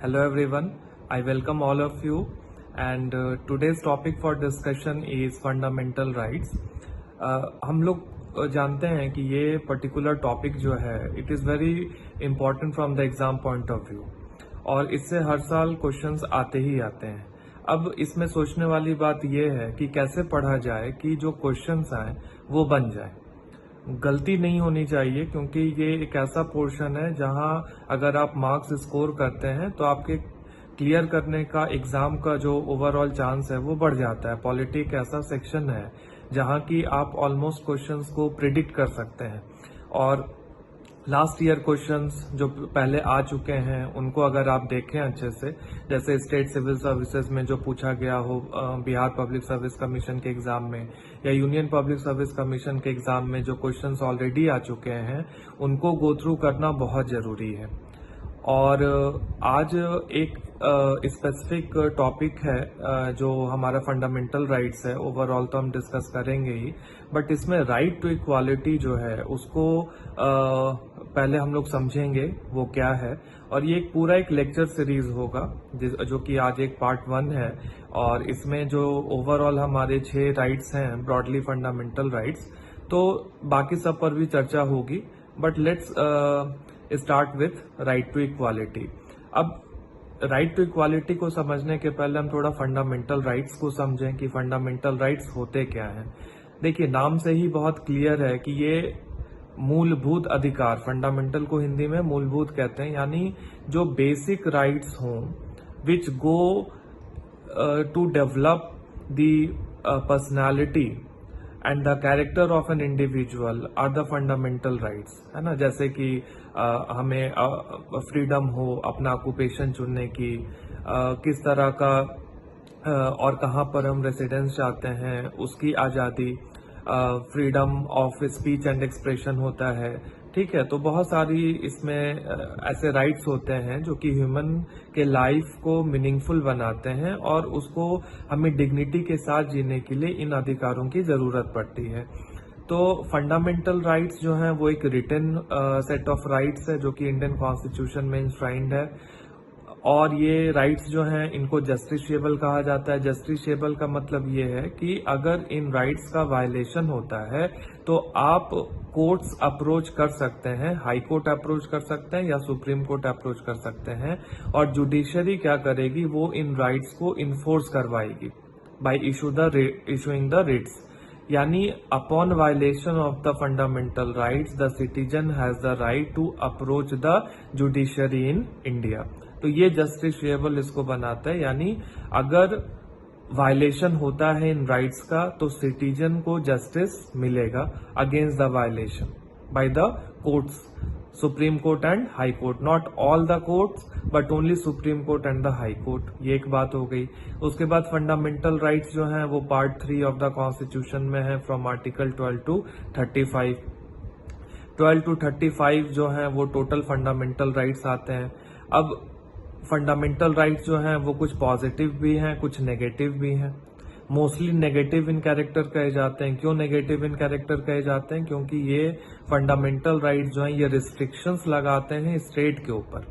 Hello everyone, I welcome all of you and today's topic for discussion is fundamental rights. हम लोग जानते हैं कि ये पर्टिकुलर टॉपिक जो है it is very important from the exam point of view और इससे हर साल क्वेश्चंस आते ही आते हैं। अब इसमें सोचने वाली बात ये है कि कैसे पढ़ा जाए कि जो क्वेश्चंस आए वो बन जाए। गलती नहीं होनी चाहिए क्योंकि ये एक ऐसा पोर्शन है जहां अगर आप मार्क्स स्कोर करते हैं तो आपके क्लियर करने का एग्जाम का जो ओवरऑल चांस है वो बढ़ जाता है। पॉलिटी एक ऐसा सेक्शन है जहां की आप ऑलमोस्ट क्वेश्चंस को प्रिडिक्ट कर सकते हैं और लास्ट ईयर क्वेश्चंस जो पहले आ चुके हैं उनको अगर आप देखें अच्छे से, जैसे स्टेट सिविल सर्विसेज में जो पूछा गया हो बिहार पब्लिक सर्विस कमीशन के एग्जाम में या यूनियन पब्लिक सर्विस कमीशन के एग्जाम में जो क्वेश्चंस ऑलरेडी आ चुके हैं उनको गो थ्रू करना बहुत जरूरी है। और आज एक स्पेसिफिक टॉपिक है जो हमारा फंडामेंटल राइट्स है। ओवरऑल तो हम डिस्कस करेंगे ही, बट इसमें राइट टू इक्वालिटी जो है उसको पहले हम लोग समझेंगे वो क्या है। और ये एक पूरा एक लेक्चर सीरीज होगा जो कि आज एक पार्ट 1 है और इसमें जो ओवरऑल हमारे 6 राइट्स हैं ब्रॉडली फंडामेंटल राइट्स, तो बाकी सब पर भी चर्चा होगी। But let's start with right to equality. अब राइट टू इक्वालिटी को समझने के पहले हम थोड़ा फंडामेंटल राइट्स को समझें कि फंडामेंटल राइट्स होते क्या हैं। देखिए, नाम से ही बहुत क्लियर है कि ये मूलभूत अधिकार, फंडामेंटल को हिंदी में मूलभूत कहते हैं, यानी जो बेसिक राइट्स हों which go to develop the personality and the character of an individual are the fundamental rights, है ना। जैसे कि हमें फ्रीडम हो अपना ऑक्यूपेशन चुनने की, किस तरह का और कहाँ पर हम रेसिडेंस चाहते हैं उसकी आज़ादी, freedom of speech and expression होता है, ठीक है। तो बहुत सारी इसमें ऐसे राइट्स होते हैं जो कि ह्यूमन के लाइफ को मीनिंगफुल बनाते हैं और उसको हमें डिग्निटी के साथ जीने के लिए इन अधिकारों की जरूरत पड़ती है। तो फंडामेंटल राइट्स जो हैं वो एक रिटन सेट ऑफ राइट्स है जो कि इंडियन कॉन्स्टिट्यूशन में इंश्राइंड है और ये राइट्स जो हैं इनको जस्टिशिएबल कहा जाता है। जस्टिशिएबल का मतलब ये है कि अगर इन राइट्स का वायलेशन होता है तो आप कोर्ट्स अप्रोच कर सकते हैं, हाई कोर्ट अप्रोच कर सकते हैं या सुप्रीम कोर्ट अप्रोच कर सकते हैं और जुडिशरी क्या करेगी, वो इन राइट्स को इन्फोर्स करवाएगी बाय इशूइंग द रिट्स। यानी upon violation of the fundamental rights the citizen has the right to approach the judiciary in India. तो ये जस्टिशिएबल इसको बनाता है, यानी अगर वायलेशन होता है इन राइट्स का तो सिटीजन को जस्टिस मिलेगा against the violation bye the courts, supreme court and high court. Not all the courts but only supreme court and the high court. ये एक बात हो गई। उसके बाद फंडामेंटल राइट्स जो हैं वो पार्ट 3 ऑफ द कॉन्स्टिट्यूशन में है, फ्रॉम आर्टिकल 12 to 35। 12 to 35 जो हैं वो टोटल फंडामेंटल राइट्स आते हैं। अब फंडामेंटल राइट्स जो हैं वो कुछ पॉजिटिव भी हैं, कुछ नेगेटिव भी हैं। मोस्टली नेगेटिव इन कैरेक्टर कहे जाते हैं। क्यों नेगेटिव इन कैरेक्टर कहे जाते हैं? क्योंकि ये फंडामेंटल राइट्स जो हैं ये रिस्ट्रिक्शंस लगाते हैं स्टेट के ऊपर।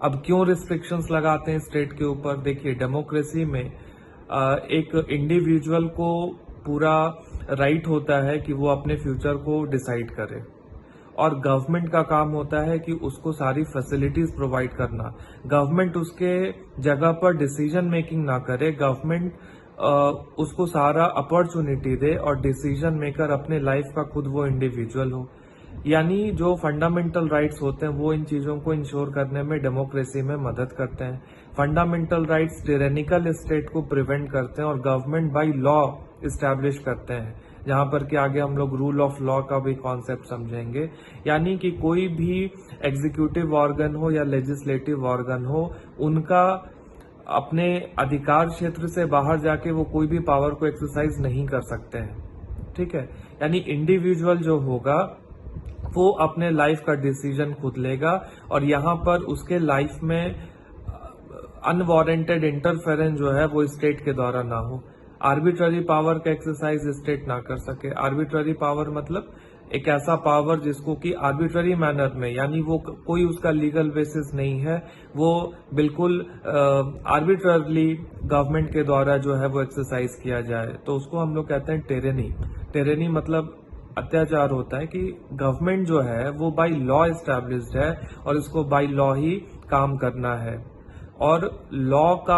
अब क्यों रिस्ट्रिक्शंस लगाते हैं स्टेट के ऊपर? देखिए, डेमोक्रेसी में एक इंडिविजुअल को पूरा राइट होता है कि वो अपने फ्यूचर को डिसाइड करे और गवर्नमेंट का काम होता है कि उसको सारी फैसिलिटीज प्रोवाइड करना। गवर्नमेंट उसके जगह पर डिसीजन मेकिंग ना करे, गवर्नमेंट उसको सारा अपॉर्चुनिटी दे और डिसीजन मेकर अपने लाइफ का खुद वो इंडिविजुअल हो। यानी जो फंडामेंटल राइट्स होते हैं वो इन चीजों को इंश्योर करने में डेमोक्रेसी में मदद करते हैं। फंडामेंटल राइट्स टिरेनिकल स्टेट को प्रिवेंट करते हैं और गवर्नमेंट बाय लॉ इस्टेब्लिश करते हैं, जहां पर कि आगे हम लोग रूल ऑफ लॉ का भी कॉन्सेप्ट समझेंगे। यानी कि कोई भी एग्जीक्यूटिव ऑर्गन हो या लेजिस्लेटिव ऑर्गन हो, उनका अपने अधिकार क्षेत्र से बाहर जाके वो कोई भी पावर को एक्सरसाइज नहीं कर सकते हैं, ठीक है। यानी इंडिविजुअल जो होगा वो अपने लाइफ का डिसीजन खुद लेगा और यहाँ पर उसके लाइफ में अनवारंटेड इंटरफेरेंस जो है वो स्टेट के द्वारा ना हो। आर्बिट्ररी पावर का एक्सरसाइज स्टेट ना कर सके। आर्बिट्ररी पावर मतलब एक ऐसा पावर जिसको कि आर्बिट्ररी मैनर में, यानी वो कोई उसका लीगल बेसिस नहीं है, वो बिल्कुल आर्बिट्ररली गवर्नमेंट के द्वारा जो है वो एक्सरसाइज किया जाए, तो उसको हम लोग कहते हैं टेरेनी। टेरेनी मतलब अत्याचार होता है कि गवर्नमेंट जो है वो बाय लॉ एस्टैब्लिश्ड है और इसको बाय लॉ ही काम करना है। और लॉ का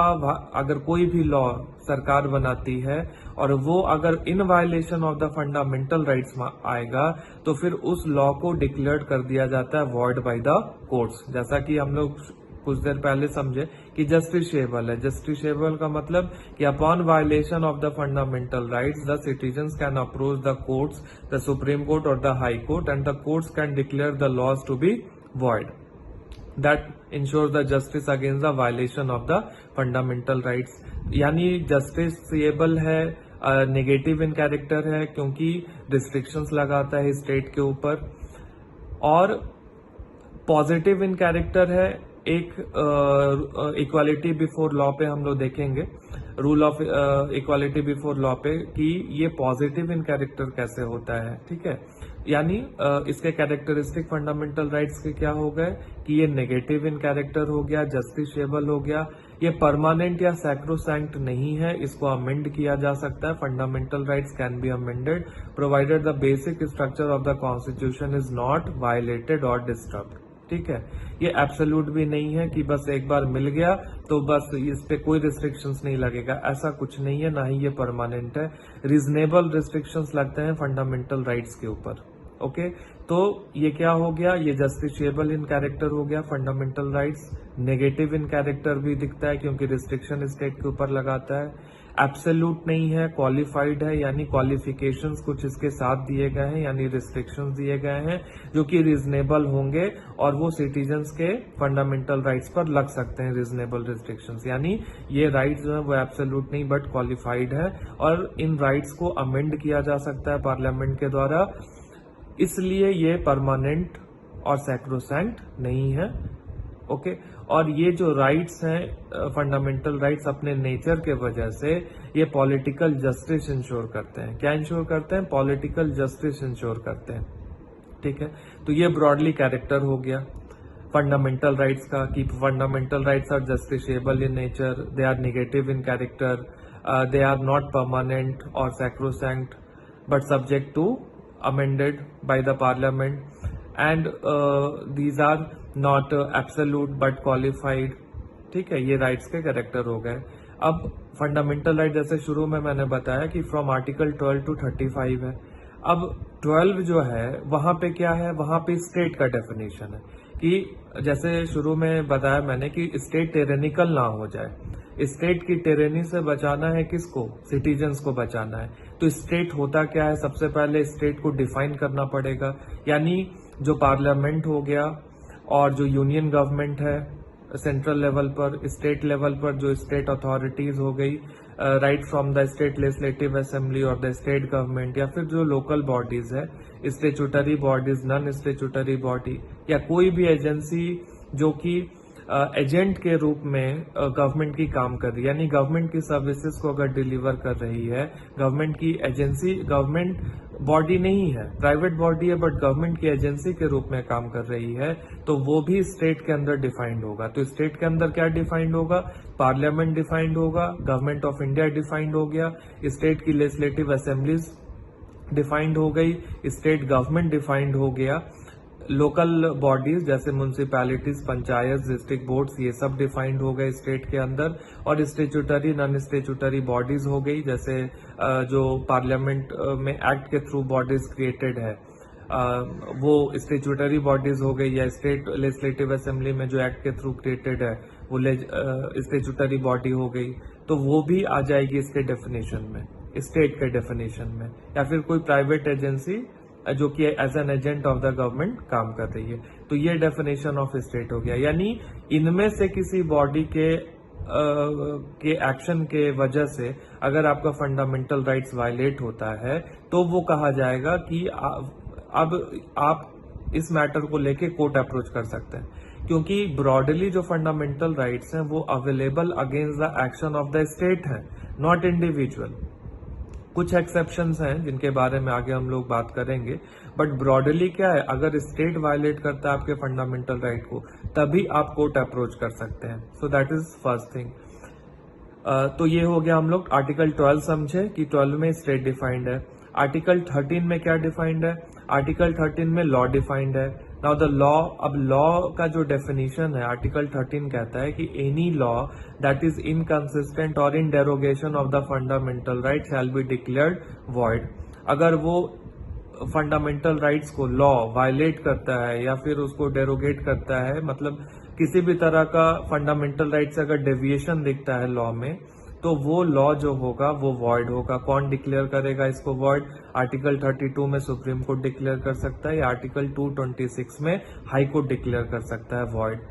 अगर कोई भी लॉ सरकार बनाती है और वो अगर in violation of the fundamental rights आएगा तो फिर उस लॉ को डिक्लेयर कर दिया जाता है वॉइड बाय द कोर्ट्स। जैसा कि हम लोग कुछ देर पहले समझे कि जस्टिसेबल है। जस्टिसेबल का मतलब कि upon violation of the fundamental rights the citizens can approach the courts, the supreme court और the high court, and the courts can declare the laws to be void. That ensures the justice against the violation of the fundamental rights। यानी justiciable है, negative in character है क्योंकि restrictions लगाता है state के ऊपर, और पॉजिटिव इन कैरेक्टर है। एक इक्वालिटी बिफोर लॉ पे हम लोग देखेंगे, rule of equality before law पे, कि ये पॉजिटिव इन कैरेक्टर कैसे होता है। ठीक है, यानी इसके कैरेक्टरिस्टिक फंडामेंटल राइट्स के क्या हो गए कि ये नेगेटिव इन कैरेक्टर हो गया, जस्टिसेबल हो गया, ये परमानेंट या सैक्रोसैंक्ट नहीं है, इसको अमेंड किया जा सकता है। Fundamental rights can be amended provided the basic structure of the constitution is not violated और डिस्टर्ब्ड। ठीक है, ये एब्सोल्यूट भी नहीं है कि बस एक बार मिल गया तो बस इस पे कोई रिस्ट्रिक्शंस नहीं लगेगा, ऐसा कुछ नहीं है, ना ही ये परमानेंट है। रीजनेबल रिस्ट्रिक्शंस लगते हैं फंडामेंटल राइट्स के ऊपर। ओके, तो ये क्या हो गया, ये जस्टिसेबल इन कैरेक्टर हो गया fundamental rights. Negative in character भी दिखता है क्योंकि रिस्ट्रिक्शन स्टेट के ऊपर लगाता है। एब्सोल्यूट नहीं है, क्वालिफाइड है, यानी क्वालिफिकेशंस कुछ इसके साथ दिए गए हैं, यानी रिस्ट्रिक्शंस दिए गए हैं जो कि रीजनेबल होंगे और वो सिटीजन्स के फंडामेंटल राइट्स पर लग सकते हैं, रीजनेबल रिस्ट्रिक्शंस। यानी ये राइट्स जो है वो एब्सोल्यूट नहीं बट क्वालिफाइड है, और इन राइट्स को अमेंड किया जा सकता है पार्लियामेंट के द्वारा, इसलिए ये परमानेंट और सैक्रोसैंक्ट नहीं है। ओके, और ये जो राइट्स हैं फंडामेंटल राइट्स अपने नेचर के वजह से ये पॉलिटिकल जस्टिस इंश्योर करते हैं। क्या इंश्योर करते हैं? पॉलिटिकल जस्टिस इंश्योर करते हैं। ठीक है, तो ये ब्रॉडली कैरेक्टर हो गया फंडामेंटल राइट्स का कि fundamental rights are justiciable in nature, they are negative in character, they are not permanent और sacrosanct but subject to amended by the parliament, and these are not absolute but qualified। ठीक है, ये rights के character हो गए। अब fundamental right जैसे शुरू में मैंने बताया कि फ्रॉम आर्टिकल 12 to 35 है। अब 12 जो है वहां पे क्या है, वहां पे स्टेट का डेफिनेशन है कि जैसे शुरू में बताया मैंने कि स्टेट टेरेनिकल ना हो जाए। स्टेट की टेरेनी से बचाना है किसको? सिटीजन्स को बचाना है। तो स्टेट होता क्या है? सबसे पहले स्टेट को डिफाइन करना पड़ेगा, यानी जो पार्लियामेंट हो गया और जो यूनियन गवर्नमेंट है सेंट्रल लेवल पर, स्टेट लेवल पर जो स्टेट अथॉरिटीज हो गई, right from the state legislative assembly और द स्टेट गवर्नमेंट, या फिर जो लोकल बॉडीज है, statutory bodies, non statutory body, या कोई भी एजेंसी जो कि एजेंट के रूप में गवर्नमेंट की काम कर रही है, यानी गवर्नमेंट की सर्विसेज को अगर डिलीवर कर रही है, गवर्नमेंट की एजेंसी, गवर्नमेंट बॉडी नहीं है, प्राइवेट बॉडी है बट गवर्नमेंट की एजेंसी के रूप में काम कर रही है, तो वो भी स्टेट के अंदर डिफाइंड होगा। तो स्टेट के अंदर क्या डिफाइंड होगा? पार्लियामेंट डिफाइंड होगा, गवर्नमेंट ऑफ इंडिया डिफाइंड हो गया, स्टेट की लेजिस्लेटिव असेंबलीज डिफाइंड हो गई, स्टेट गवर्नमेंट डिफाइंड हो गया, लोकल बॉडीज जैसे म्यूनिसिपैलिटीज, पंचायत, डिस्ट्रिक्ट बोर्ड्स, ये सब डिफाइंड हो गए स्टेट के अंदर, और स्टेचुटरी नॉन स्टेचुटरी बॉडीज हो गई, जैसे जो पार्लियामेंट में एक्ट के थ्रू बॉडीज क्रिएटेड है वो स्टेचुटरी बॉडीज हो गई, या स्टेट लेजिस्लेटिव असेंबली में जो एक्ट के थ्रू क्रिएटेड है वो स्टेचुटरी बॉडी हो गई, तो वो भी आ जाएगी इसके डेफिनेशन में, स्टेट के डेफिनेशन में, या फिर कोई प्राइवेट एजेंसी जो कि as an agent of the government काम कर रही है। तो ये डेफिनेशन ऑफ स्टेट हो गया, यानी इनमें से किसी बॉडी के एक्शन के वजह से अगर आपका फंडामेंटल राइट्स वायलेट होता है तो वो कहा जाएगा कि अब आप इस मैटर को लेके कोर्ट अप्रोच कर सकते हैं, क्योंकि ब्रॉडली जो फंडामेंटल राइट्स हैं वो available against the action of the state है, नॉट इंडिविजुअल। कुछ एक्सेप्शंस हैं जिनके बारे में आगे हम लोग बात करेंगे, बट ब्रॉडली क्या है, अगर स्टेट वायलेट करता है आपके फंडामेंटल राइट को तभी आप कोर्ट अप्रोच कर सकते हैं। So that is first thing. तो ये हो गया, हम लोग आर्टिकल 12 समझे कि 12 में स्टेट डिफाइंड है। आर्टिकल 13 में क्या डिफाइंड है? आर्टिकल 13 में लॉ डिफाइंड है। नाउ द लॉ, अब लॉ का जो डेफिनेशन है आर्टिकल 13 कहता है कि any law that is inconsistent और in derogation of the fundamental right shall be declared void. अगर वो फंडामेंटल राइट्स को लॉ वायलेट करता है या फिर उसको डेरोगेट करता है, मतलब किसी भी तरह का फंडामेंटल राइट से अगर डेविएशन दिखता है लॉ में, तो वो लॉ जो होगा वो वॉइड होगा। कौन डिक्लेयर करेगा इसको वॉइड? आर्टिकल 32 में सुप्रीम कोर्ट डिक्लेयर कर सकता है या आर्टिकल 226 में हाई कोर्ट डिक्लेयर कर सकता है वॉइड।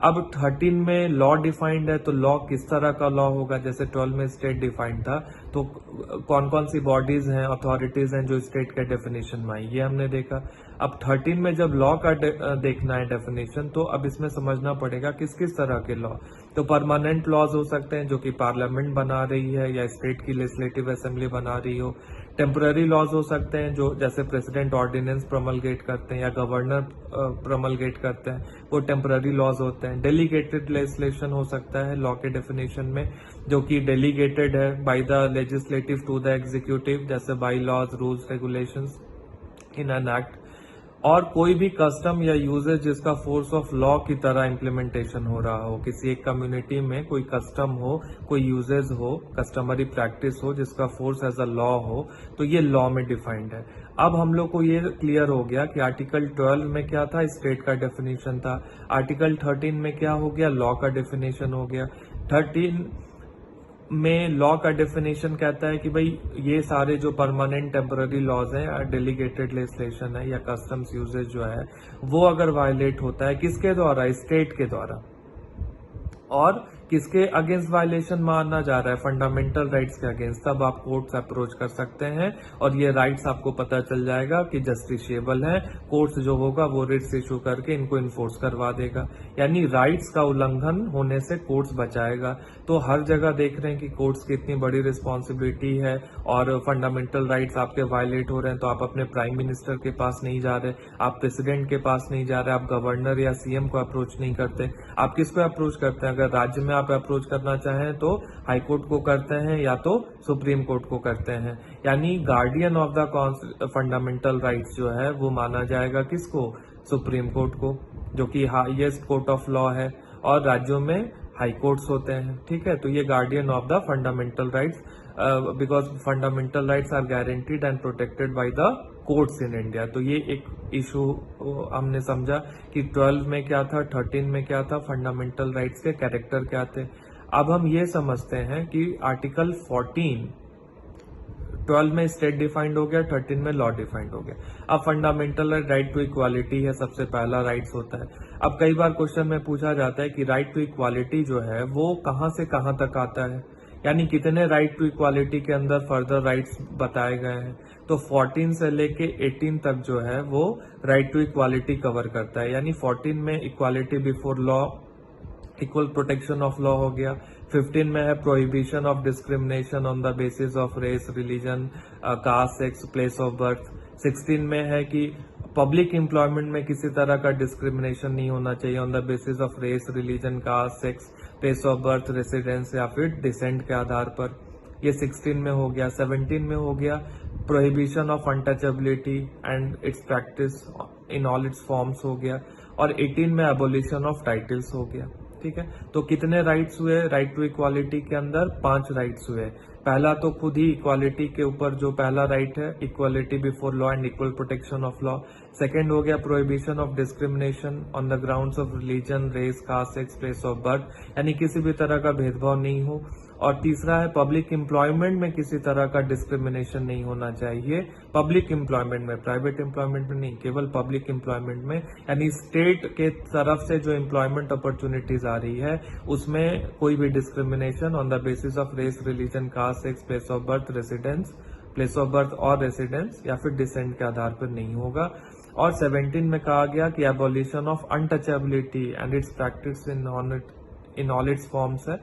अब 13 में लॉ डिफाइंड है, तो लॉ किस तरह का लॉ होगा? जैसे 12 में स्टेट डिफाइंड था, तो कौन कौन सी बॉडीज हैं, अथॉरिटीज हैं जो स्टेट के डेफिनेशन में आई, ये हमने देखा। अब 13 में जब लॉ का देखना है डेफिनेशन, तो अब इसमें समझना पड़ेगा किस किस तरह के लॉ। तो परमानेंट लॉज हो सकते हैं जो कि पार्लियामेंट बना रही है या स्टेट की लेजिस्लेटिव असेंबली बना रही हो। टेम्पररी लॉज हो सकते हैं जो जैसे प्रेसिडेंट ऑर्डिनेंस प्रमलगेट करते हैं या गवर्नर प्रमलगेट करते हैं, वो टेम्पररी लॉज होते हैं। डेलीगेटेड लेजिस्लेशन हो सकता है लॉ के डेफिनेशन में, जो कि डेलीगेटेड है by the legislative to the executive, जैसे bylaws, rules, regulations in an act. और कोई भी कस्टम या यूजेज जिसका फोर्स ऑफ लॉ की तरह इम्प्लीमेंटेशन हो रहा हो, किसी एक कम्युनिटी में कोई कस्टम हो, कोई यूजेज हो, कस्टमरी प्रैक्टिस हो जिसका फोर्स एज अ लॉ हो, तो ये लॉ में डिफाइंड है। अब हम लोग को ये क्लियर हो गया कि आर्टिकल 12 में क्या था, स्टेट का डेफिनेशन था। आर्टिकल 13 में क्या हो गया, लॉ का डेफिनेशन हो गया। 13 में लॉ का डेफिनेशन कहता है कि भाई ये सारे जो परमानेंट टेम्पररी लॉज हैं, डेलीगेटेड लेजिस्लेशन है या कस्टम्स यूजेज जो है, वो अगर वायलेट होता है किसके द्वारा? स्टेट के द्वारा। और किसके अगेंस्ट वायलेशन माना जा रहा है? फंडामेंटल राइट्स के अगेंस्ट। तब आप कोर्ट से अप्रोच कर सकते हैं और ये राइट्स आपको पता चल जाएगा कि जस्टिसेबल है। कोर्ट जो होगा वो रिट्स इशू करके इनको इन्फोर्स करवा देगा, यानी राइट्स का उल्लंघन होने से कोर्ट्स बचाएगा। तो हर जगह देख रहे हैं कि कोर्ट्स की इतनी बड़ी रिस्पॉन्सिबिलिटी है और फंडामेंटल राइट्स आपके वायलेट हो रहे हैं, तो आप अपने प्राइम मिनिस्टर के पास नहीं जा रहे, आप प्रेसिडेंट के पास नहीं जा रहे, आप गवर्नर या सीएम को अप्रोच नहीं करते, आप किसको अप्रोच करते हैं? अगर राज्य में आप अप्रोच करना चाहें तो हाई कोर्ट को करते हैं या तो सुप्रीम कोर्ट को करते हैं। यानी guardian of the fundamental rights जो है वो माना जाएगा किसको? सुप्रीम कोर्ट को, जो कि हाईएस्ट कोर्ट ऑफ लॉ है, और राज्यों में हाई कोर्ट्स होते हैं। ठीक है, तो ये guardian of the fundamental rights, because fundamental rights are guaranteed and protected by the courts in India. तो ये एक इशू हमने समझा कि 12 में क्या था, 13 में क्या था, फंडामेंटल राइट्स के कैरेक्टर क्या थे। अब हम ये समझते हैं कि आर्टिकल 14, 12 में स्टेट डिफाइंड हो गया, 13 में लॉ डिफाइंड हो गया। अब फंडामेंटल राइट टू इक्वालिटी है, सबसे पहला राइट्स होता है। अब कई बार क्वेश्चन में पूछा जाता है कि राइट टू इक्वालिटी जो है वो कहां से कहां तक आता है, यानी कितने राइट टू इक्वालिटी के अंदर फर्दर राइट्स बताए गए हैं। तो 14 से लेके 18 तक जो है वो राइट टू इक्वालिटी कवर करता है। यानी 14 में equality before law, equal protection of law हो गया। 15 में है prohibition of discrimination on the basis of race, religion, caste, sex, place of birth. 16 में है कि पब्लिक एम्प्लॉयमेंट में किसी तरह का डिस्क्रिमिनेशन नहीं होना चाहिए on the basis of race, religion, caste, sex, place of birth, residence या फिर डिसेंट के आधार पर। ये 16 में हो गया। 17 में हो गया prohibition of untouchability and it's practice in all it's forms हो गया। और 18 में एबोलिशन ऑफ टाइटल्स हो गया। ठीक है, तो कितने राइट्स हुए राइट टू इक्वालिटी के अंदर? 5 राइट्स हुए। पहला तो खुद ही इक्वालिटी के ऊपर जो पहला राइट है, equality before law and equal protection of law. Second हो गया prohibition of discrimination on the grounds of religion, race, caste, sex, place of birth, यानी किसी भी तरह का भेदभाव नहीं हो। और तीसरा है पब्लिक एम्प्लॉयमेंट में किसी तरह का डिस्क्रिमिनेशन नहीं होना चाहिए। पब्लिक एम्प्लॉयमेंट में, प्राइवेट एम्प्लॉयमेंट में नहीं, केवल पब्लिक एम्प्लॉयमेंट में, यानी स्टेट के तरफ से जो एम्प्लॉयमेंट अपॉर्चुनिटीज आ रही है उसमें कोई भी discrimination on the basis of race, religion, caste, sex, place of birth, residence, place of birth और रेसिडेंस या फिर डिसेंट के आधार पर नहीं होगा। और 17 में कहा गया कि abolition of untouchability and it's practice in all it's forms है।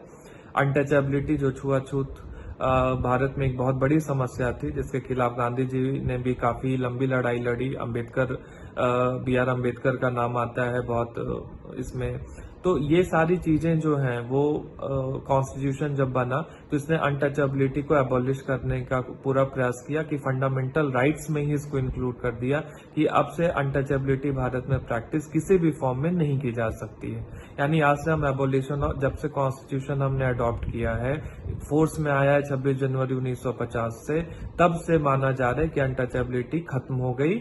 अनटचेबिलिटी जो छुआछूत भारत में एक बहुत बड़ी समस्या थी, जिसके खिलाफ गांधी जी ने भी काफी लंबी लड़ाई लड़ी। अंबेडकर, बी आर अम्बेडकर का नाम आता है बहुत इसमें। तो ये सारी चीजें जो हैं वो कॉन्स्टिट्यूशन जब बना तो इसने अनटचेबिलिटी को एबॉलिश करने का पूरा प्रयास किया कि फंडामेंटल राइट्स में ही इसको इंक्लूड कर दिया कि अब से अनटचेबिलिटी भारत में प्रैक्टिस किसी भी फॉर्म में नहीं की जा सकती है। यानी आज से हम एबोलिशन, जब से कॉन्स्टिट्यूशन हमने अडॉप्ट किया है, फोर्स में आया है 26 जनवरी 1950 से, तब से माना जा रहा है कि अनटचेबिलिटी खत्म हो गई।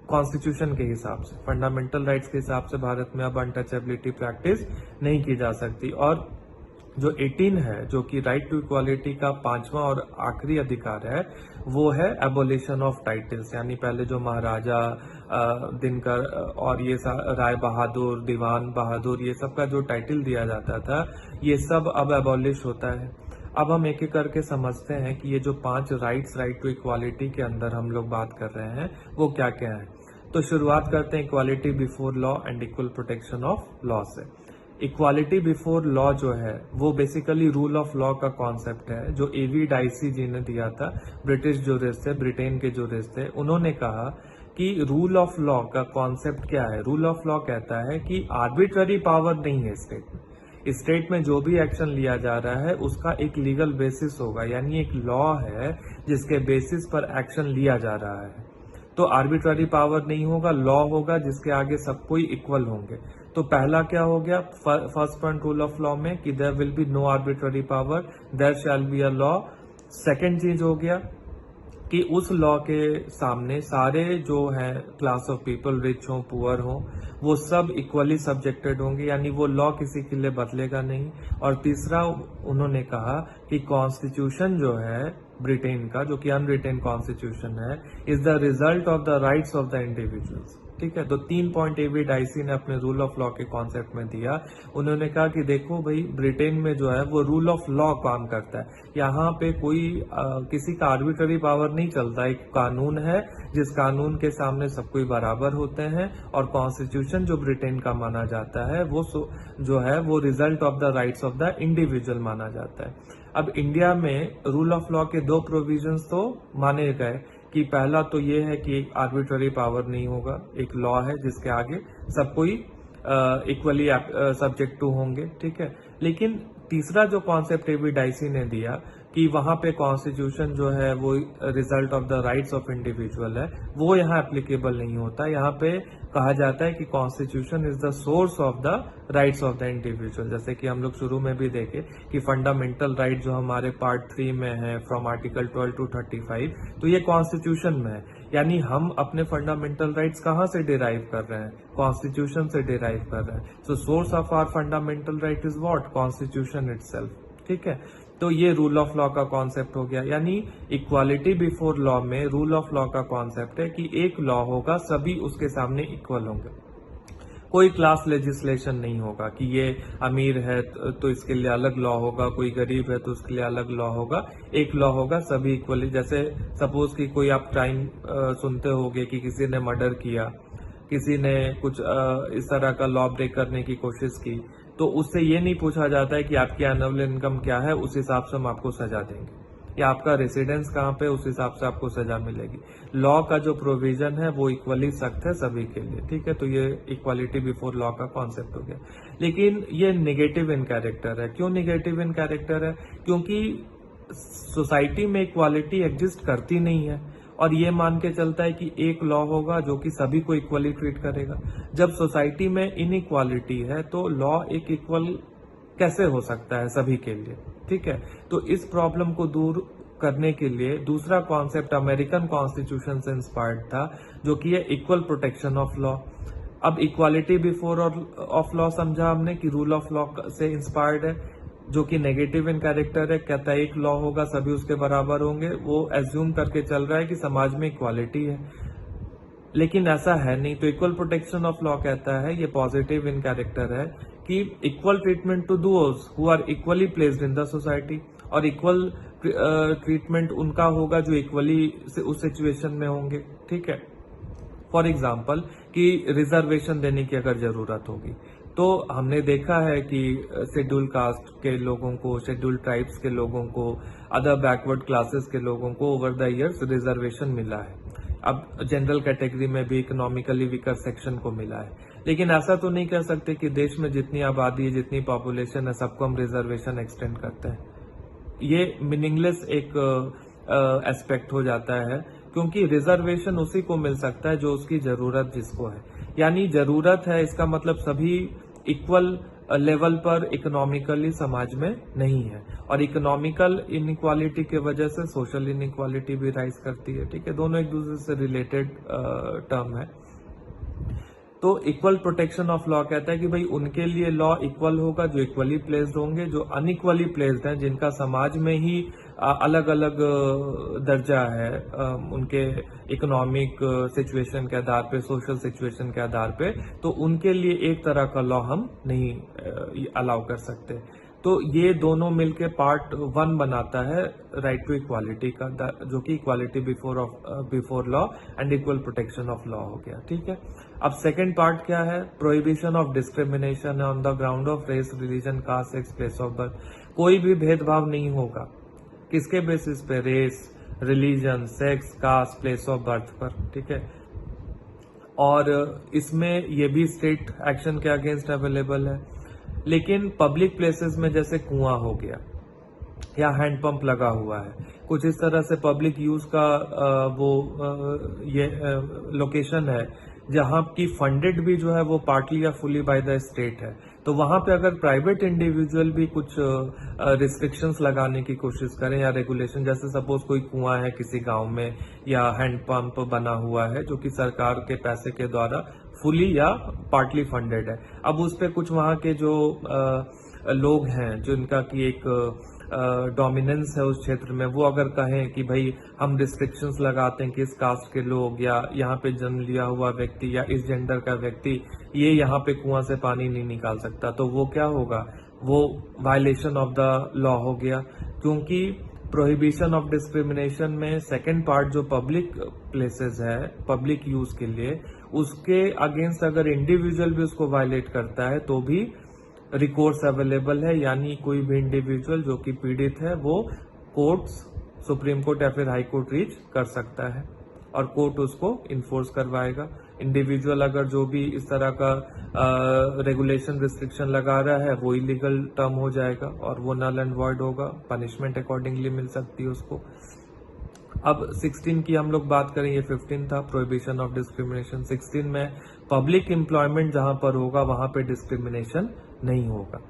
कॉन्स्टिट्यूशन के हिसाब से, फंडामेंटल राइट्स के हिसाब से भारत में अब अनटचेबिलिटी प्रैक्टिस नहीं की जा सकती। और जो 18 है, जो कि राइट टू इक्वालिटी का 5वां और आखिरी अधिकार है, वो है एबोलिशन ऑफ टाइटल्स। यानी पहले जो महाराजा, दिनकर और ये राय बहादुर, दीवान बहादुर, ये सब का जो टाइटल दिया जाता था, ये सब अब एबॉलिश होता है। अब हम एक एक करके समझते हैं कि ये जो 5 राइट्स, राइट टू इक्वालिटी के अंदर हम लोग बात कर रहे हैं, वो क्या क्या है। तो शुरुआत करते हैं equality before law and equal protection of law से। इक्वालिटी बिफोर लॉ जो है वो बेसिकली रूल ऑफ लॉ का कॉन्सेप्ट है, जो एवी डाइसी जी ने दिया था। ब्रिटिश जूरिस्ट थे, ब्रिटेन के जूरिस्ट थे। उन्होंने कहा कि रूल ऑफ लॉ का कॉन्सेप्ट क्या है। रूल ऑफ लॉ कहता है कि आर्बिट्ररी पावर नहीं है स्टेट में। स्टेट में जो भी एक्शन लिया जा रहा है उसका एक लीगल बेसिस होगा, यानी एक लॉ है जिसके बेसिस पर एक्शन लिया जा रहा है। तो आर्बिट्ररी पावर नहीं होगा, लॉ होगा जिसके आगे सब कोई इक्वल होंगे। तो पहला क्या हो गया first point rule of law में कि there will be no arbitrary power, there shall be a law. Second चीज हो गया कि उस लॉ के सामने सारे जो हैं क्लास ऑफ पीपल, रिच हो पुअर हो, वो सब इक्वली सब्जेक्टेड होंगे, यानी वो लॉ किसी के लिए बदलेगा नहीं। और तीसरा उन्होंने कहा कि कॉन्स्टिट्यूशन जो है ब्रिटेन का, जो कि अनरिटेन कॉन्स्टिट्यूशन है, is the result of the rights of the individuals. ठीक है, तो 3 पॉइंट एवी डाइसी ने अपने रूल ऑफ लॉ के कॉन्सेप्ट में दिया। उन्होंने कहा कि देखो भाई, ब्रिटेन में जो है वो रूल ऑफ लॉ काम करता है। यहाँ पे कोई किसी का आर्बिट्ररी पावर नहीं चलता। एक कानून है जिस कानून के सामने सब कोई बराबर होते हैं, और कॉन्स्टिट्यूशन जो ब्रिटेन का माना जाता है वो जो है वो result of the rights of the individual माना जाता है। अब इंडिया में रूल ऑफ लॉ के 2 प्रोविजंस तो माने गए कि पहला तो ये है कि एक आर्बिट्ररी पावर नहीं होगा, एक लॉ है जिसके आगे सब कोई इक्वली सब्जेक्ट टू होंगे। ठीक है, लेकिन तीसरा जो कॉन्सेप्ट एवी डाइसी ने दिया कि वहां पे कॉन्स्टिट्यूशन जो है वो result of the rights of individual है, वो यहाँ एप्लीकेबल नहीं होता। यहाँ पे कहा जाता है कि constitution is the source of the rights of the individual. जैसे कि हम लोग शुरू में भी देखे कि फंडामेंटल राइट जो हमारे पार्ट 3 में है, फ्रॉम आर्टिकल 12 to 35, तो ये कॉन्स्टिट्यूशन में है। यानी हम अपने फंडामेंटल राइट्स कहाँ से डिराइव कर रहे हैं? कॉन्स्टिट्यूशन से डिराइव कर रहे हैं। So source of our fundamental right is what? Constitution itself. ठीक है, तो ये रूल ऑफ लॉ का कॉन्सेप्ट हो गया। यानी इक्वालिटी बिफोर लॉ में रूल ऑफ लॉ का कॉन्सेप्ट है कि एक लॉ होगा, सभी उसके सामने इक्वल होंगे। कोई क्लास लेजिस्लेशन नहीं होगा कि ये अमीर है तो इसके लिए अलग लॉ होगा, कोई गरीब है तो उसके लिए अलग लॉ होगा। एक लॉ होगा, सभी इक्वली। जैसे सपोज कि कोई आप क्राइम सुनते होंगे कि किसी ने मर्डर किया, किसी ने कुछ इस तरह का लॉ ब्रेक करने की कोशिश की, तो उससे ये नहीं पूछा जाता है कि आपकी एनुअल इनकम क्या है, उस हिसाब से हम आपको सजा देंगे, या आपका रेसिडेंस कहाँ पे, उस हिसाब से आपको सजा मिलेगी। लॉ का जो प्रोविजन है वो इक्वली सख्त है सभी के लिए। ठीक है, तो ये इक्वालिटी बिफोर लॉ का कॉन्सेप्ट हो गया। लेकिन ये नेगेटिव इन कैरेक्टर है। क्यों नेगेटिव इन कैरेक्टर है? क्योंकि सोसाइटी में इक्वालिटी एग्जिस्ट करती नहीं है, और ये मान के चलता है कि एक लॉ होगा जो कि सभी को इक्वली ट्रीट करेगा। जब सोसाइटी में इनइक्वालिटी है तो लॉ एक इक्वल कैसे हो सकता है सभी के लिए? ठीक है, तो इस प्रॉब्लम को दूर करने के लिए दूसरा कॉन्सेप्ट अमेरिकन कॉन्स्टिट्यूशन से इंस्पायर्ड था, जो कि है इक्वल प्रोटेक्शन ऑफ लॉ। अब इक्वालिटी बिफोर ऑफ लॉ समझा हमने कि रूल ऑफ लॉ से इंस्पायर्ड है, जो कि नेगेटिव इन कैरेक्टर है। कहता है एक लॉ होगा, सभी उसके बराबर होंगे। वो एज्यूम करके चल रहा है कि समाज में इक्वालिटी है, लेकिन ऐसा है नहीं। तो इक्वल प्रोटेक्शन ऑफ लॉ कहता है, ये पॉजिटिव इन कैरेक्टर है, कि equal treatment to those who are equally placed in the society. और इक्वल ट्रीटमेंट उनका होगा जो इक्वली उस सिचुएशन में होंगे। ठीक है, फॉर एग्जाम्पल कि रिजर्वेशन देने की अगर जरूरत होगी तो हमने देखा है कि शेड्यूल कास्ट के लोगों को, शेड्यूल ट्राइब्स के लोगों को, अदर बैकवर्ड क्लासेस के लोगों को ओवर द ईयर्स रिजर्वेशन मिला है। अब जनरल कैटेगरी में भी इकोनॉमिकली वीकर सेक्शन को मिला है, लेकिन ऐसा तो नहीं कह सकते कि देश में जितनी आबादी है, जितनी पॉपुलेशन है, सबको हम रिजर्वेशन एक्सटेंड करते हैं। ये मीनिंगलेस एक एस्पेक्ट हो जाता है, क्योंकि रिजर्वेशन उसी को मिल सकता है जो उसकी जरूरत जिसको है। यानी जरूरत है, इसका मतलब सभी इक्वल लेवल पर इकोनॉमिकली समाज में नहीं है, और इकोनॉमिकल इनइक्वालिटी की वजह से सोशल इनइक्वालिटी भी राइज करती है। ठीक है, दोनों एक दूसरे से रिलेटेड टर्म है। तो इक्वल प्रोटेक्शन ऑफ लॉ कहता है कि भाई उनके लिए लॉ इक्वल होगा जो इक्वली प्लेस्ड होंगे, जो अनइक्वली प्लेस्ड हैं, जिनका समाज में ही अलग अलग दर्जा है उनके इकोनॉमिक सिचुएशन के आधार पे, सोशल सिचुएशन के आधार पे, तो उनके लिए एक तरह का लॉ हम नहीं अलाउ कर सकते। तो ये दोनों मिलके पार्ट 1 बनाता है राइट टू इक्वालिटी का, जो कि equality before law and equal protection of law हो गया। ठीक है, अब सेकंड पार्ट क्या है? Prohibition of discrimination on the ground of race, religion, caste, sex, place of birth. कोई भी भेदभाव नहीं होगा, किसके बेसिस पे? Race, religion, sex, caste, place of birth पर। ठीक है, और इसमें ये भी स्टेट एक्शन के अगेंस्ट अवेलेबल है। लेकिन पब्लिक प्लेसेस में जैसे कुआं हो गया या हैंडपंप लगा हुआ है, कुछ इस तरह से पब्लिक यूज का ये लोकेशन है जहां की फंडेड भी जो है वो पार्टली या फुली बाय द स्टेट है, तो वहां पे अगर प्राइवेट इंडिविजुअल भी कुछ रिस्ट्रिक्शंस लगाने की कोशिश करें या रेगुलेशन, जैसे सपोज कोई कुआं है किसी गांव में या हैंडपंप बना हुआ है जो कि सरकार के पैसे के द्वारा फुली या पार्टली फंडेड है, अब उस पे कुछ वहां के जो लोग हैं जिनका की एक डोमिनेंस है उस क्षेत्र में, वो अगर कहें कि भाई हम रिस्ट्रिक्शंस लगाते हैं कि इस कास्ट के लोग या यहाँ पे जन्म लिया हुआ व्यक्ति या इस जेंडर का व्यक्ति ये यहाँ पे कुआं से पानी नहीं निकाल सकता, तो वो क्या होगा? वो वायलेशन ऑफ द लॉ हो गया। क्योंकि प्रोहिबिशन ऑफ डिस्क्रिमिनेशन में सेकंड पार्ट जो पब्लिक प्लेसेस है पब्लिक यूज के लिए, उसके अगेंस्ट अगर इंडिविजुअल भी उसको वायलेट करता है तो भी रिकोर्स अवेलेबल है। यानी कोई भी इंडिविजुअल जो कि पीड़ित है वो कोर्ट्स, सुप्रीम कोर्ट या फिर हाई कोर्ट रीच कर सकता है और कोर्ट उसको इन्फोर्स करवाएगा। इंडिविजुअल अगर जो भी इस तरह का रेगुलेशन रिस्ट्रिक्शन लगा रहा है वो इलीगल टर्म हो जाएगा और वो नल एंड वॉइड होगा, पनिशमेंट अकॉर्डिंगली मिल सकती है उसको। अब 16 की हम लोग बात करें, ये 15 था प्रोहिबिशन ऑफ डिस्क्रिमिनेशन। 16 में पब्लिक एम्प्लॉयमेंट जहां पर होगा वहां पे डिस्क्रिमिनेशन नहीं होगा।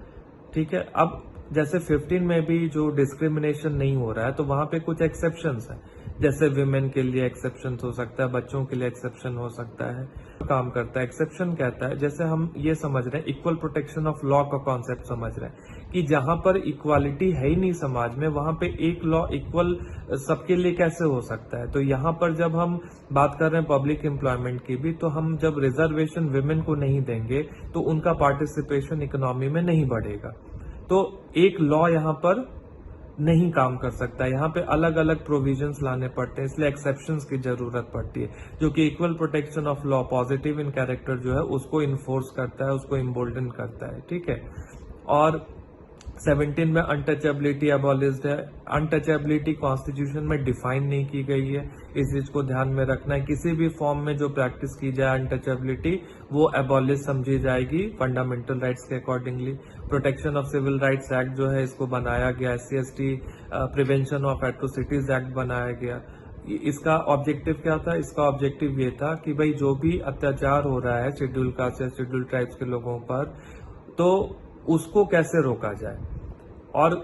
ठीक है, अब जैसे 15 में भी जो डिस्क्रिमिनेशन नहीं हो रहा है तो वहां पे कुछ एक्सेप्शंस हैं, जैसे विमेन के लिए एक्सेप्शन हो सकता है, बच्चों के लिए एक्सेप्शन हो सकता है। काम करता है एक्सेप्शन कहता है, जैसे हम ये समझ रहे हैं इक्वल प्रोटेक्शन ऑफ लॉ का कॉन्सेप्ट समझ रहे हैं कि जहां पर इक्वालिटी है ही नहीं समाज में, वहां पे एक लॉ इक्वल सबके लिए कैसे हो सकता है। तो यहाँ पर जब हम बात कर रहे हैं पब्लिक एम्प्लॉयमेंट की भी, तो हम जब रिजर्वेशन विमेन को नहीं देंगे तो उनका पार्टिसिपेशन इकोनॉमी में नहीं बढ़ेगा। तो एक लॉ यहाँ पर नहीं काम कर सकता, यहाँ पे अलग अलग प्रोविजंस लाने पड़ते हैं, इसलिए एक्सेप्शंस की जरूरत पड़ती है, जो कि equal protection of law positive in character जो है उसको इन्फोर्स करता है, उसको इम्बोल्डन करता है। ठीक है, और 17 में अनटचेबिलिटी अबॉलिश्ड है। अनटचेबिलिटी कॉन्स्टिट्यूशन में डिफाइन नहीं की गई है, इस चीज को ध्यान में रखना है। किसी भी फॉर्म में जो प्रैक्टिस की जाए अनटचेबिलिटी, वो एबॉलिश समझी जाएगी फंडामेंटल राइट्स के accordingly. Protection of civil rights act जो है इसको बनाया गया, SC/ST prevention of atrocities act बनाया गया। इसका ऑब्जेक्टिव क्या था? इसका ऑब्जेक्टिव ये था कि भाई जो भी अत्याचार हो रहा है शेड्यूल कास्ट या शेड्यूल ट्राइब्स के लोगों पर, तो उसको कैसे रोका जाए। और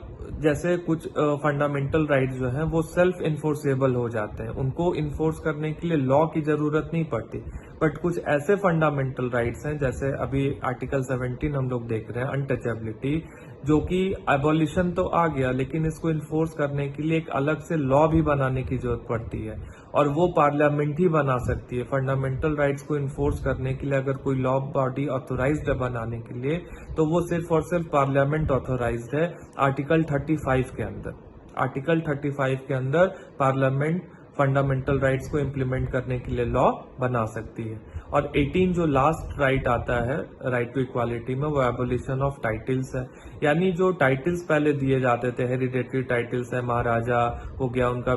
जैसे कुछ फंडामेंटल राइट्स जो हैं वो सेल्फ इन्फोर्सेबल हो जाते हैं, उनको इन्फोर्स करने के लिए लॉ की जरूरत नहीं पड़ती, बट कुछ ऐसे फंडामेंटल राइट्स हैं जैसे अभी आर्टिकल 17 हम लोग देख रहे हैं अनटचेबिलिटी, जो कि एबॉलिशन तो आ गया लेकिन इसको इन्फोर्स करने के लिए एक अलग से लॉ भी बनाने की जरूरत पड़ती है, और वो पार्लियामेंट ही बना सकती है। फंडामेंटल राइट्स को इन्फोर्स करने के लिए अगर कोई लॉ बॉडी ऑथोराइज्ड है बनाने के लिए, तो वो सिर्फ और सिर्फ पार्लियामेंट ऑथोराइज्ड है आर्टिकल 35 के अंदर। आर्टिकल 35 के अंदर पार्लियामेंट फंडामेंटल राइट्स को इम्प्लीमेंट करने के लिए लॉ बना सकती है। और 18 जो लास्ट राइट आता है राइट टू इक्वालिटी में, वो एबोलिशन ऑफ टाइटल्स है। यानी जो टाइटल्स पहले दिए जाते थे, हेरिडेटरी टाइटल्स है, महाराजा हो गया, उनका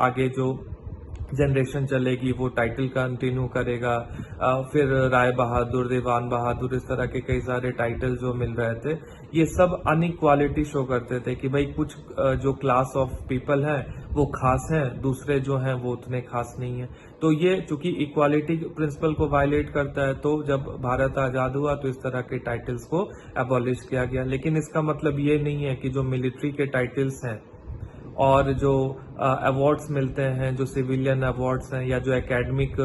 आगे जो जनरेशन चलेगी वो टाइटल कंटिन्यू करेगा। फिर राय बहादुर, दीवान बहादुर, इस तरह के कई सारे टाइटल जो मिल रहे थे, ये सब अनइक्वालिटी शो करते थे कि भाई कुछ जो क्लास ऑफ पीपल हैं वो खास हैं, दूसरे जो हैं वो उतने खास नहीं है। तो ये चूंकि इक्वालिटी प्रिंसिपल को वायलेट करता है, तो जब भारत आजाद हुआ तो इस तरह के टाइटल्स को एबॉलिश किया गया। लेकिन इसका मतलब ये नहीं है कि जो मिलिट्री के टाइटल्स हैं और जो अवार्ड्स मिलते हैं, जो सिविलियन अवार्ड्स हैं, या जो एकेडमिक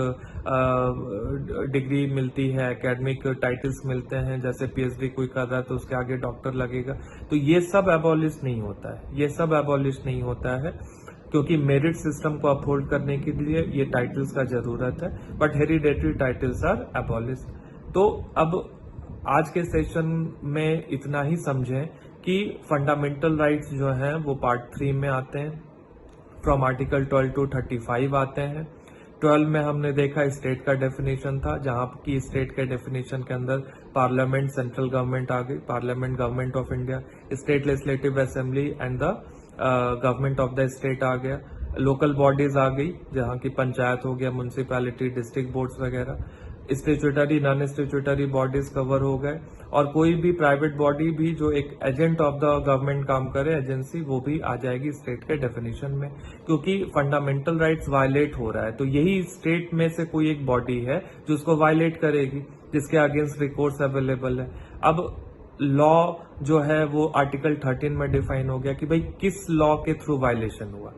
डिग्री मिलती है, एकेडमिक टाइटल्स मिलते हैं, जैसे पीएचडी कोई कर रहा है तो उसके आगे डॉक्टर लगेगा, तो ये सब एबॉलिश नहीं होता है। ये सब एबॉलिश नहीं होता है क्योंकि मेरिट सिस्टम को अपहोल्ड करने के लिए ये टाइटल्स का जरूरत है, but hereditary titles are abolish. तो अब आज के सेशन में इतना ही समझें कि फंडामेंटल राइट्स जो हैं वो पार्ट 3 में आते हैं, फ्रॉम आर्टिकल 12 टू 35 आते हैं। 12 में हमने देखा स्टेट का डेफिनेशन था, जहां की स्टेट के डेफिनेशन के अंदर पार्लियामेंट, सेंट्रल गवर्नमेंट आ गई, parliament government of India, state legislative assembly and the government of the state आ गया, लोकल बॉडीज आ गई जहां की पंचायत हो गया, म्यूनिसिपैलिटी, डिस्ट्रिक्ट बोर्ड्स वगैरह, statutory, non statutory bodies cover हो गए, और कोई भी प्राइवेट बॉडी भी जो एक एजेंट ऑफ द गवर्नमेंट काम करे, एजेंसी, वो भी आ जाएगी स्टेट के डेफिनेशन में, क्योंकि फंडामेंटल राइट्स वायलेट हो रहा है। तो यही स्टेट में से कोई एक बॉडी है जो उसको वायलेट करेगी, जिसके अगेंस्ट रिकोर्स अवेलेबल है। अब लॉ जो है वो आर्टिकल 13 में डिफाइन हो गया कि भाई किस लॉ के थ्रू वायलेशन हुआ,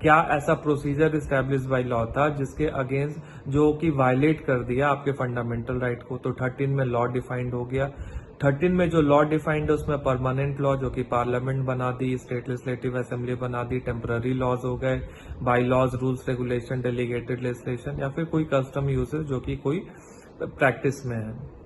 क्या ऐसा प्रोसीजर इस्टेब्लिश बाय लॉ था जिसके अगेंस्ट जो कि वायलेट कर दिया आपके फंडामेंटल राइट को। तो 13 में लॉ डिफाइंड हो गया। 13 में जो लॉ डिफाइंड है उसमें परमानेंट लॉ जो कि पार्लियामेंट बना दी, स्टेट लेजिस्लेटिव असेंबली बना दी, टेम्पररी लॉज हो गए, bylaws, rules, regulation, delegated legislation, या फिर कोई कस्टम यूजेस जो कि कोई प्रैक्टिस में है।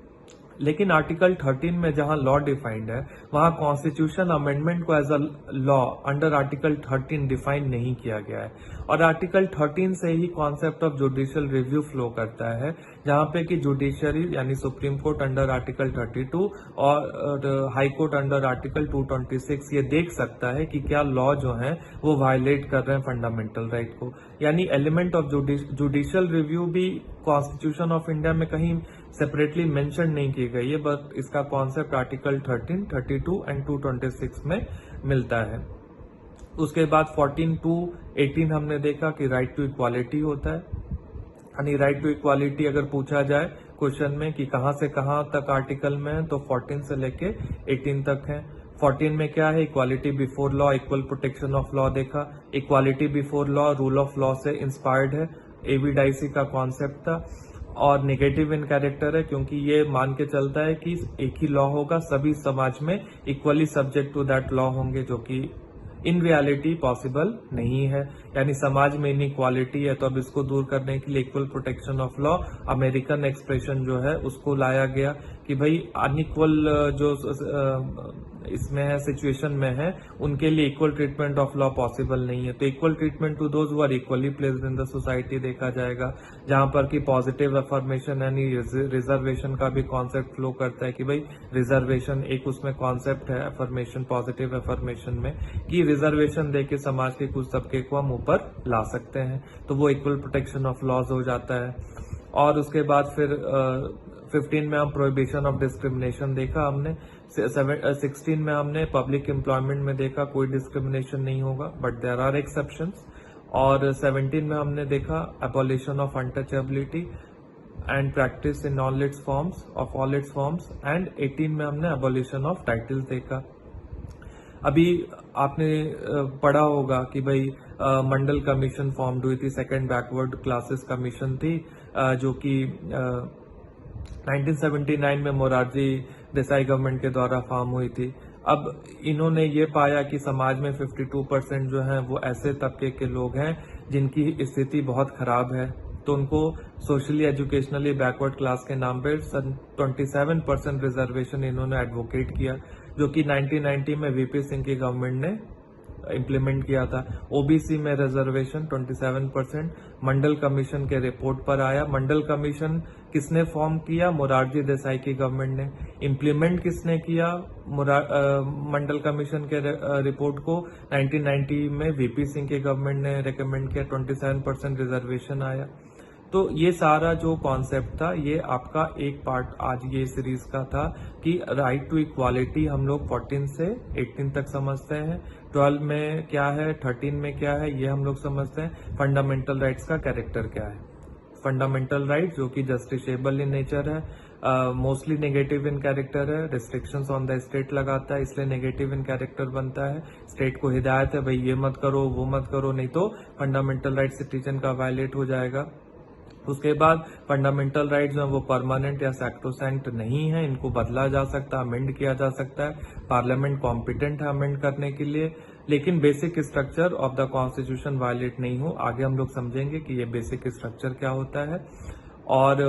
लेकिन आर्टिकल 13 में जहां लॉ डिफाइंड है, वहां कॉन्स्टिट्यूशन अमेंडमेंट को as a law under article 13 define नहीं किया गया है। और आर्टिकल 13 से ही concept of judicial review flow करता है, जहां पे कि जुडिशरी यानी सुप्रीम कोर्ट अंडर आर्टिकल 32 और हाई कोर्ट अंडर आर्टिकल 226 ये देख सकता है कि क्या लॉ जो है वो वायलेट कर रहे हैं फंडामेंटल राइट को। यानी एलिमेंट ऑफ जुडिशियल रिव्यू भी कॉन्स्टिट्यूशन ऑफ इंडिया में कहीं सेपरेटली मेंशन नहीं की गई है, बट इसका कॉन्सेप्ट आर्टिकल 13, 32 एंड 226 में मिलता है। उसके बाद 14 टू 18 हमने देखा कि राइट टू इक्वालिटी होता है। यानी राइट टू इक्वालिटी अगर पूछा जाए क्वेश्चन में कि कहां से कहां तक आर्टिकल में है, तो 14 से लेके 18 तक है। 14 में क्या है, equality before law, equal protection of law देखा। Equality before law rule of law से इंस्पायर्ड है, एविडाइसी का कॉन्सेप्ट था, और नेगेटिव इन कैरेक्टर है क्योंकि ये मान के चलता है कि एक ही लॉ होगा, सभी समाज में equally subject to that law होंगे, जो कि इन रियलिटी पॉसिबल नहीं है। यानी समाज में इनइक्वालिटी है, तो अब इसको दूर करने के लिए equal protection of law, American expression जो है उसको लाया गया कि भाई अनइक्वल जो इसमें है, सिचुएशन में है, उनके लिए equal treatment of law possible नहीं है। तो equal treatment to those who are equally placed in the society देखा जाएगा, जहां पर कि पॉजिटिव अफर्मेशन यानी रिजर्वेशन का भी कॉन्सेप्ट फ्लो करता है कि भाई रिजर्वेशन एक उसमें कॉन्सेप्ट है अफर्मेशन, पॉजिटिव अफर्मेशन में, कि रिजर्वेशन देके समाज के कुछ तबके को हम ऊपर ला सकते हैं, तो वो इक्वल प्रोटेक्शन ऑफ लॉज हो जाता है। और उसके बाद फिर 15 में हम प्रोहिबिशन ऑफ डिस्क्रिमिनेशन देखा हमने। 16 में हमने पब्लिक एम्प्लॉयमेंट में देखा कोई डिस्क्रिमिनेशन नहीं होगा, बट देयर आर एक्सेप्शंस। और 17 में हमने देखा abolition of untouchability and practice in all it's forms. And 18 में हमने एबॉलिशन ऑफ टाइटल्स देखा। अभी आपने पढ़ा होगा कि भाई मंडल कमीशन फॉर्म हुई थी, सेकंड बैकवर्ड क्लासेस कमीशन थी, जो कि 1979 में मोरारजी देसाई गवर्नमेंट के द्वारा फॉर्म हुई थी। अब इन्होंने ये पाया कि समाज में 52% जो हैं वो ऐसे तबके के लोग हैं जिनकी स्थिति बहुत खराब है, तो उनको सोशली एजुकेशनली बैकवर्ड क्लास के नाम पे 27% रिजर्वेशन इन्होंने एडवोकेट किया, जो कि 1990 में वीपी सिंह की गवर्नमेंट ने इम्प्लीमेंट किया था। ओबीसी में रिजर्वेशन 27% मंडल कमीशन के रिपोर्ट पर आया। मंडल कमीशन किसने फॉर्म किया? मोरारजी देसाई की गवर्नमेंट ने। इम्प्लीमेंट किसने किया मंडल कमीशन के रिपोर्ट को? 1990 में वीपी सिंह की गवर्नमेंट ने रिकमेंड किया, 27% रिजर्वेशन आया। तो ये सारा जो कॉन्सेप्ट था ये आपका एक पार्ट आज ये सीरीज का था कि राइट टू इक्वालिटी हम लोग 14 से 18 तक समझते हैं, 12 में क्या है, 13 में क्या है, ये हम लोग समझते हैं। फंडामेंटल राइट्स का कैरेक्टर क्या है? फंडामेंटल राइट जो कि जस्टिसेबल इन नेचर है, मोस्टली नेगेटिव इन कैरेक्टर है, रिस्ट्रिक्शंस ऑन द स्टेट लगाता है, इसलिए नेगेटिव इन कैरेक्टर बनता है। स्टेट को हिदायत है भाई ये मत करो वो मत करो, नहीं तो फंडामेंटल राइट सिटीजन का वायलेट हो जाएगा। उसके बाद फंडामेंटल राइट्स जो वो परमानेंट या सैक्रोसैंक्ट नहीं है, इनको बदला जा सकता है, अमेंड किया जा सकता है, पार्लियामेंट कॉम्पिटेंट है अमेंड करने के लिए, लेकिन basic structure of the constitution violate नहीं हो। आगे हम लोग समझेंगे कि ये बेसिक स्ट्रक्चर क्या होता है। और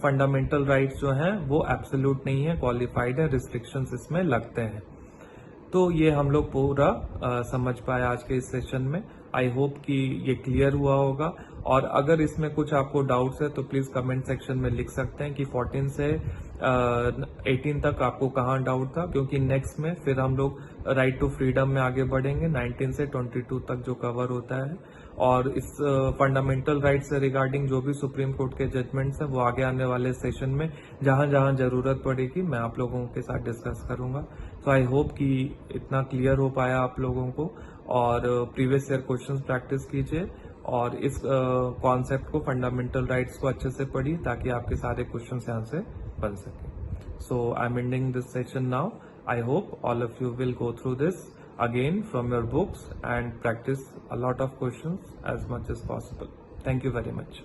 फंडामेंटल राइट्स जो हैं वो एब्सोल्यूट नहीं है, क्वालिफाइड है, रिस्ट्रिक्शंस इसमें लगते हैं। तो ये हम लोग पूरा समझ पाए आज के इस सेशन में। आई होप कि ये क्लियर हुआ होगा, और अगर इसमें कुछ आपको डाउट्स है तो प्लीज कमेंट सेक्शन में लिख सकते हैं कि 14 से 18 तक आपको कहाँ डाउट था, क्योंकि नेक्स्ट में फिर हम लोग राइट टू फ्रीडम में आगे बढ़ेंगे 19 से 22 तक जो कवर होता है। और इस फंडामेंटल राइट से रिगार्डिंग जो भी सुप्रीम कोर्ट के जजमेंट्स हैं वो आगे आने वाले सेशन में जहां जहां जरूरत पड़ेगी मैं आप लोगों के साथ डिस्कस करूंगा। तो आई होप कि इतना क्लियर हो पाया आप लोगों को, और प्रीवियस ईयर क्वेश्चंस प्रैक्टिस कीजिए और इस कॉन्सेप्ट को, फंडामेंटल राइट्स को अच्छे से पढ़िए ताकि आपके सारे क्वेश्चंस यहाँ से बन सके। So I am ending this session now. I hope all of you will go through this again from your books and practice a lot of questions as much as possible. Thank you very much.